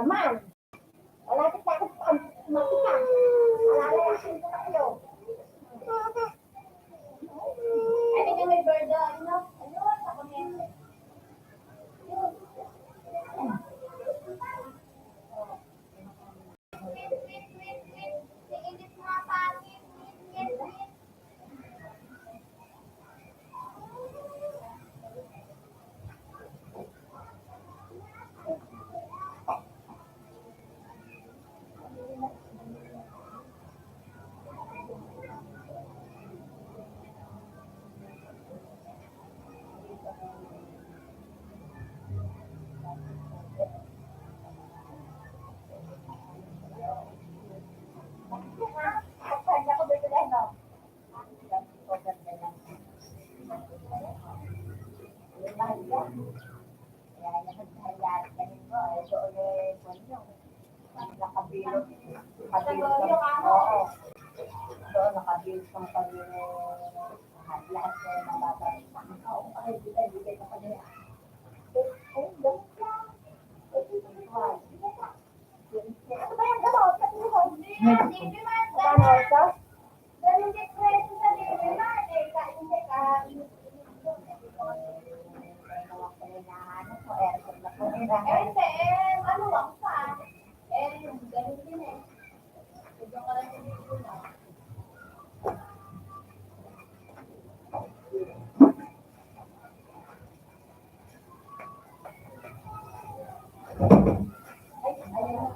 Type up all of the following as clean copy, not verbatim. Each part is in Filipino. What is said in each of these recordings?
naman. Malapit na ako makita. Malalayasin ko na kayo. Ano yung may bird ano? Ano? Sa kuryente. Iinit mga pangit. Pagkanya ko dito lang, no? Nakabilog. Doon nakabilog ng lahat ng bata. Ay, bigay ka pa niya. Ano ba yung gamot? Ano ito?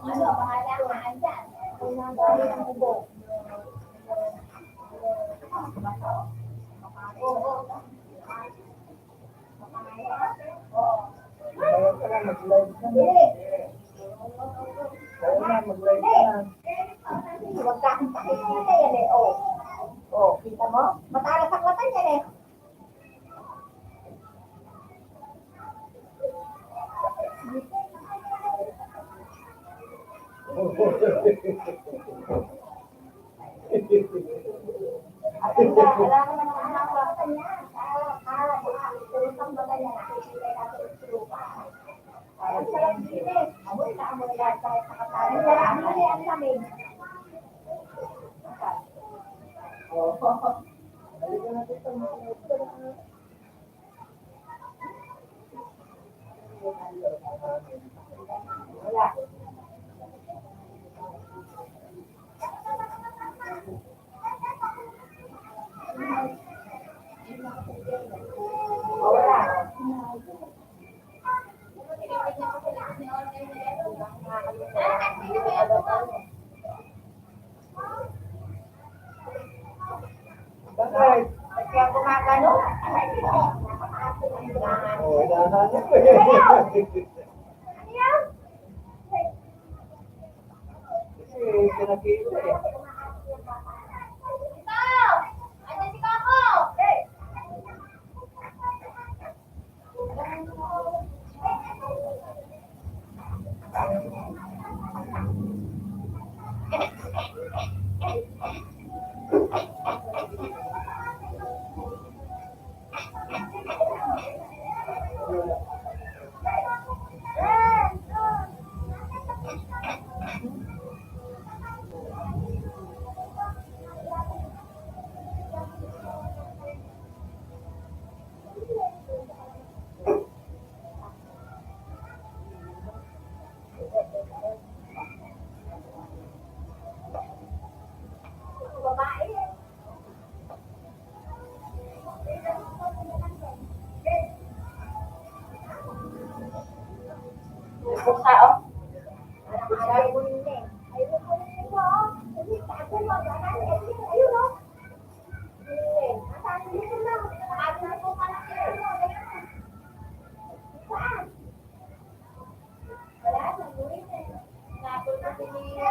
Ano, bahala ka andyan. Kung nagaling ang ubo. Huwag ka akong pakikita yan eh. Oh, kita mo? Matalas ang mata yan eh. At alam mo naman ang mata niya. Turutang mata niya. Nakikita natin yung surupa. Ang sarap din eh. Amoy na amoy lahat tayo sa katali. Ang sarap din ang lamig. Wala. Bakit? Kaya gumagano? Oo, hinahanap ko eh. Ano yan? Kasi pinakita eh. Ikaw! Andiyan si Kako! Hey! Babae. Buka oh. Ayaw mo yun eh. Ayaw mo yun ito oh. Hindi, tago mo. Ayun oh. Nasaan dito na? Tago na po ka lang. Saan? Wala, nagulit eh. Napol na sinira.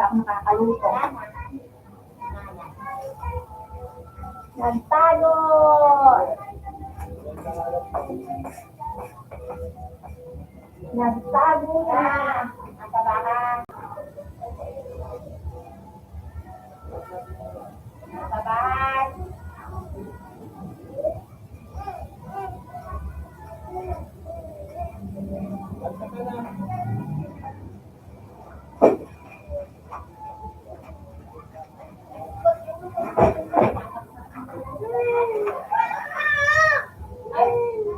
ako nakakaluto. Nagtago! Nagtago na! Ang tabahan. Ang tabahan. Ay,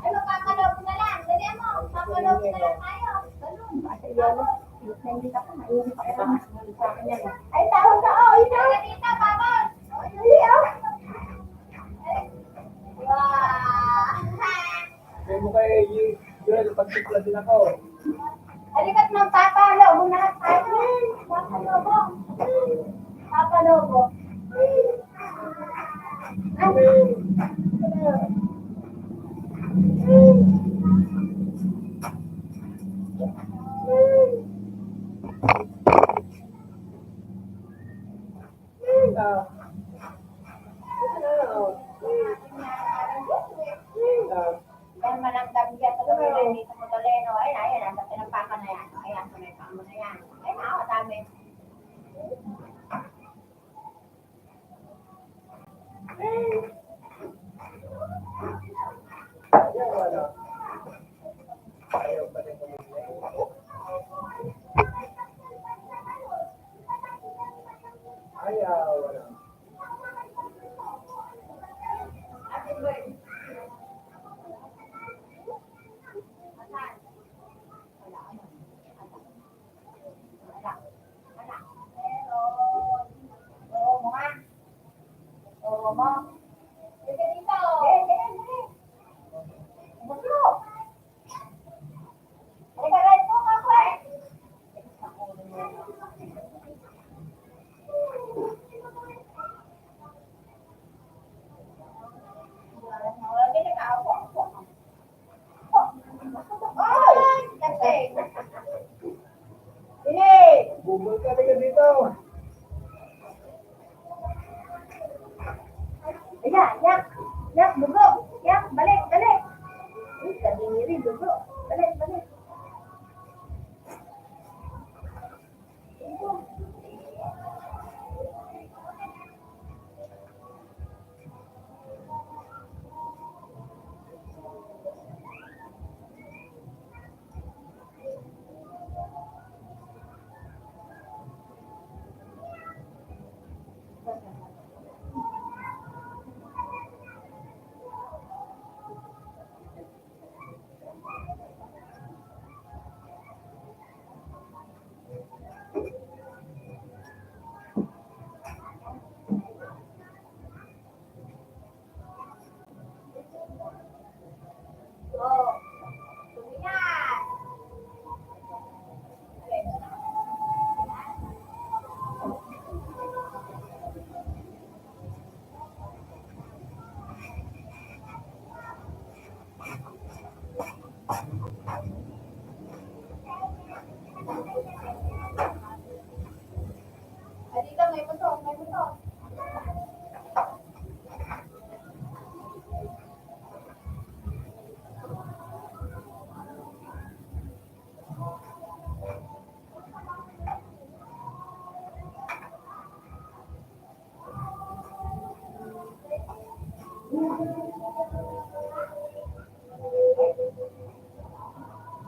magkakalob na lang. Dali mo, magkakalob na lang tayo. Ganun. Kasi yun, hindi ka pa, mainit pa ka. Ay, tawag ka, oh, ito. Tita, babon. Dali, oh. Wow. Kaya mo kay Joel, pagsikla din ako. Alikat ng papalobo na lang tayo. Papalobo. Papalobo. Yan man ang dami yan sa gawin dito mo Toleno. Ay, ayan, ang tinampakan na yan. Ayan, tunampakan mo na yan. Ay, nakakadami. Ayaw, wala. Ayaw pa rin kami. Ayaw, wala. Oo mo nga. Oo mo. Sige dito. Sige. Gusto. Halika rin po ako eh. Ay! Kasi. Sige. Bubol ka rin dito. Ayan, yak. Yak, dugo. Yak, balik, balik. Uy, kadiri, dugo. Balik, balik. Oh, tumiyan. Dito, may putok, may putok.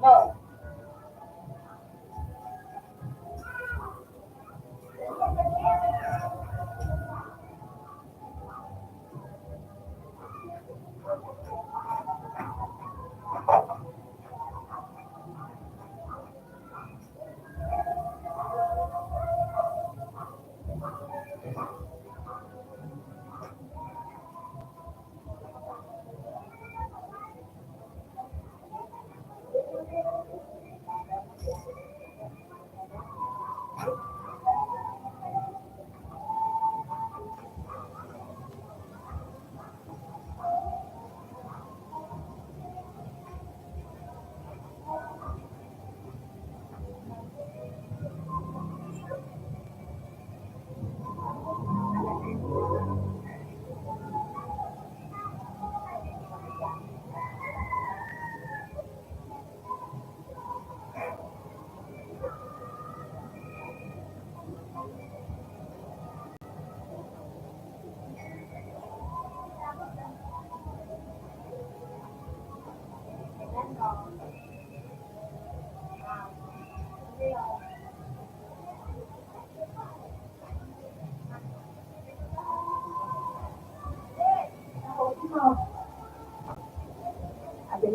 No.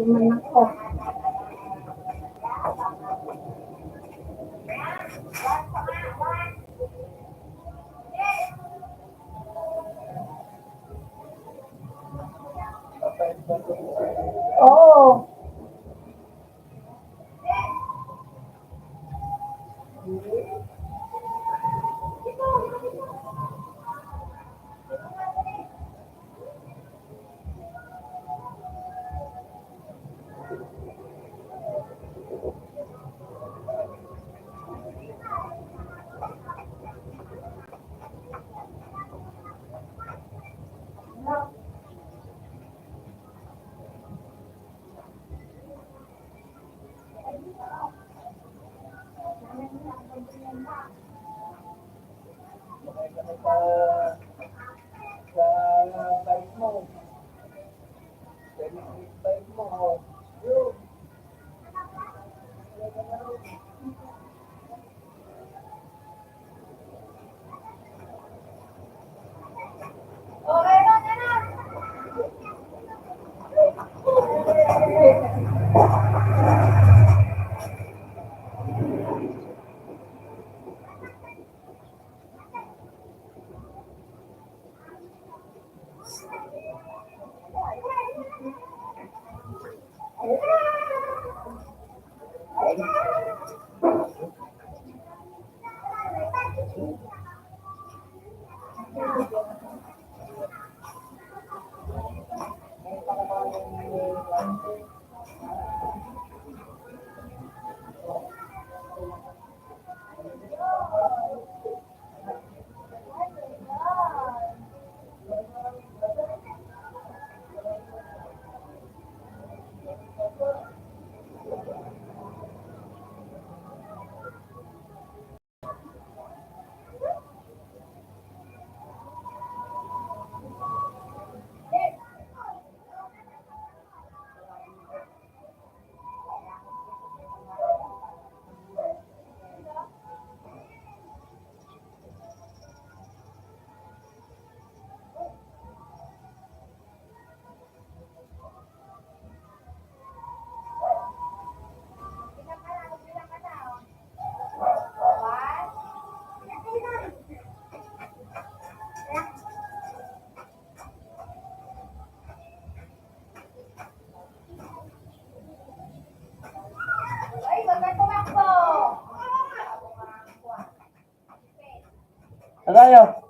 man ako. Oo. Sa bike mo. Electric bike mo. Yun. Okay na, na. Ay, wag ka tumakbo. Tayo.